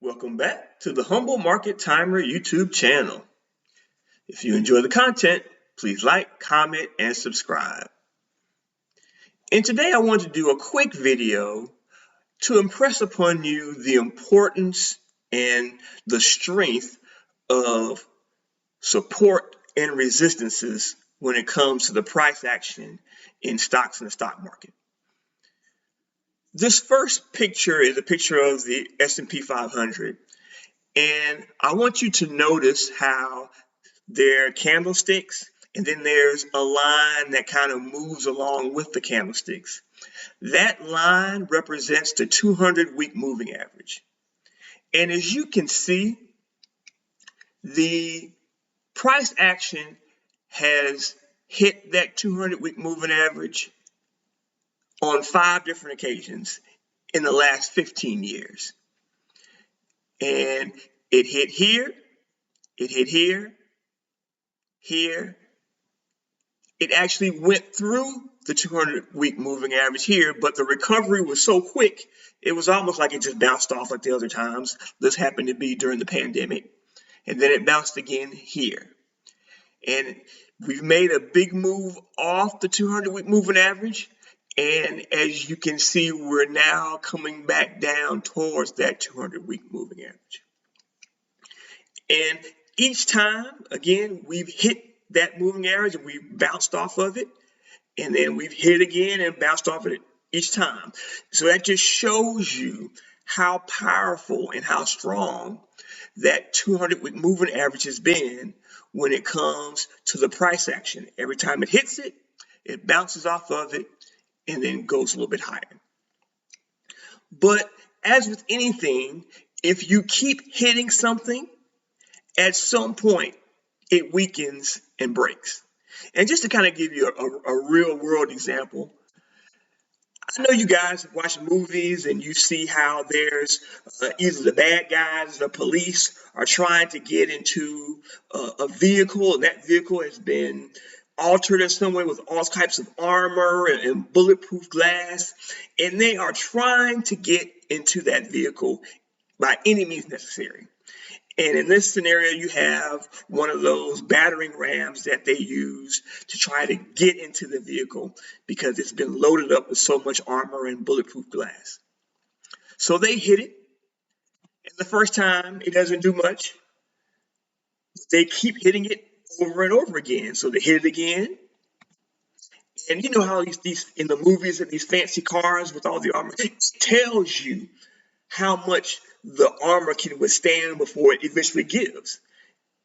Welcome back to the Humble Market Timer YouTube channel. If you enjoy the content, please like, comment, and subscribe. And today I want to do a quick video to impress upon you the importance and the strength of support and resistances when it comes to the price action in stocks in the stock market. This first picture is a picture of the S&P 500, and I want you to notice how there are candlesticks, and then there's a line that kind of moves along with the candlesticks. That line represents the 200-week moving average. And as you can see, the price action has hit that 200-week moving average on 5 different occasions in the last 15 years. And it hit here, it hit here, here. It actually went through the 200-week moving average here, but the recovery was so quick, it was almost like it just bounced off like the other times. This happened to be during the pandemic. And then it bounced again here. And we've made a big move off the 200-week moving average. And as you can see, we're now coming back down towards that 200-week moving average. And each time, again, we've hit that moving average and we've bounced off of it. And then we've hit it again and bounced off of it each time. So that just shows you how powerful and how strong that 200-week moving average has been when it comes to the price action. Every time it hits it, it bounces off of it and then goes a little bit higher. But as with anything, if you keep hitting something, at some point it weakens and breaks. And just to kind of give you a real world example, I know you guys watch movies and you see how there's either the bad guys, the police are trying to get into a vehicle, and that vehicle has been altered in some way with all types of armor and bulletproof glass, and they are trying to get into that vehicle by any means necessary. And in this scenario, you have one of those battering rams that they use to try to get into the vehicle because it's been loaded up with so much armor and bulletproof glass. So they hit it, and the first time it doesn't do much. They keep hitting it over and over again. So they hit it again. And you know how these in the movies and these fancy cars with all the armor, it tells you how much the armor can withstand before it eventually gives.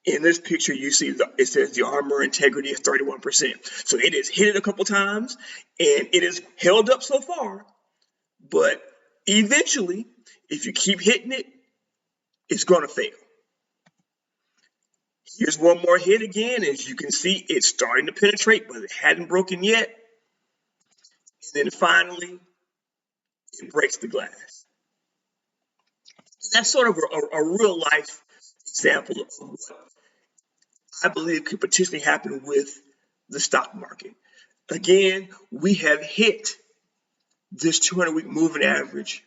In this picture, you see it says the armor integrity is 31%. So it has hit it a couple times and it has held up so far. But eventually, if you keep hitting it, it's going to fail. Here's one more hit again. As you can see, it's starting to penetrate, but it hadn't broken yet. And then finally, it breaks the glass. And that's sort of a real life example of what I believe could potentially happen with the stock market. Again, we have hit this 200-week moving average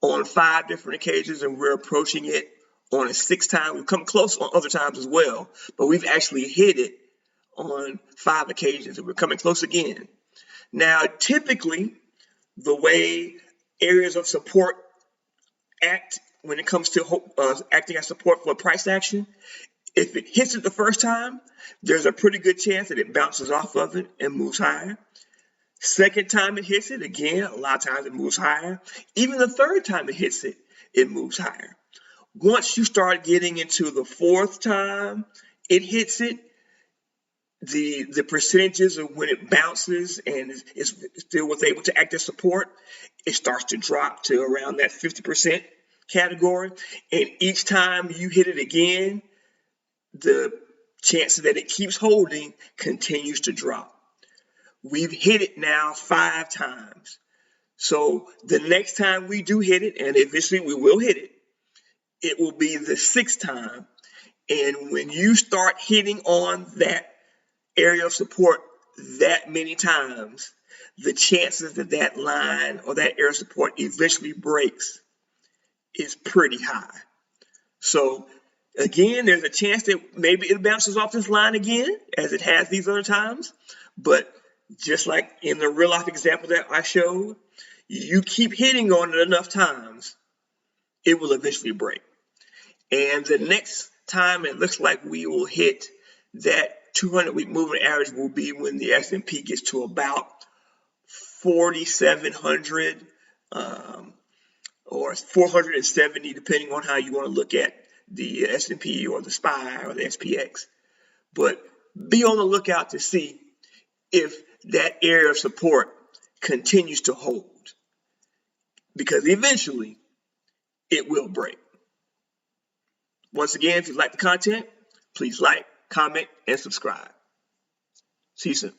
on 5 different occasions, and we're approaching it on a 6th time. We've come close on other times as well, but we've actually hit it on 5 occasions, and we're coming close again. Now, typically, the way areas of support act when it comes to acting as support for price action, if it hits it the first time, there's a pretty good chance that it bounces off of it and moves higher. Second time it hits it, again, a lot of times it moves higher. Even the third time it hits it, it moves higher. Once you start getting into the 4th time it hits it, the percentages of when it bounces and is still was able to act as support, it starts to drop to around that 50% category. And each time you hit it again, the chances that it keeps holding continues to drop. We've hit it now 5 times. So the next time we do hit it, and eventually we will hit it, it will be the 6th time. And when you start hitting on that area of support that many times, the chances that that line or that area of support eventually breaks is pretty high. So again, there's a chance that maybe it bounces off this line again, as it has these other times. But just like in the real life example that I showed, you keep hitting on it enough times, it will eventually break. And the next time it looks like we will hit that 200-week moving average will be when the S&P gets to about 4,700 or 470, depending on how you want to look at the S&P or the SPY or the SPX. But be on the lookout to see if that area of support continues to hold, because eventually it will break. Once again, if you like the content, please like, comment, and subscribe. See you soon.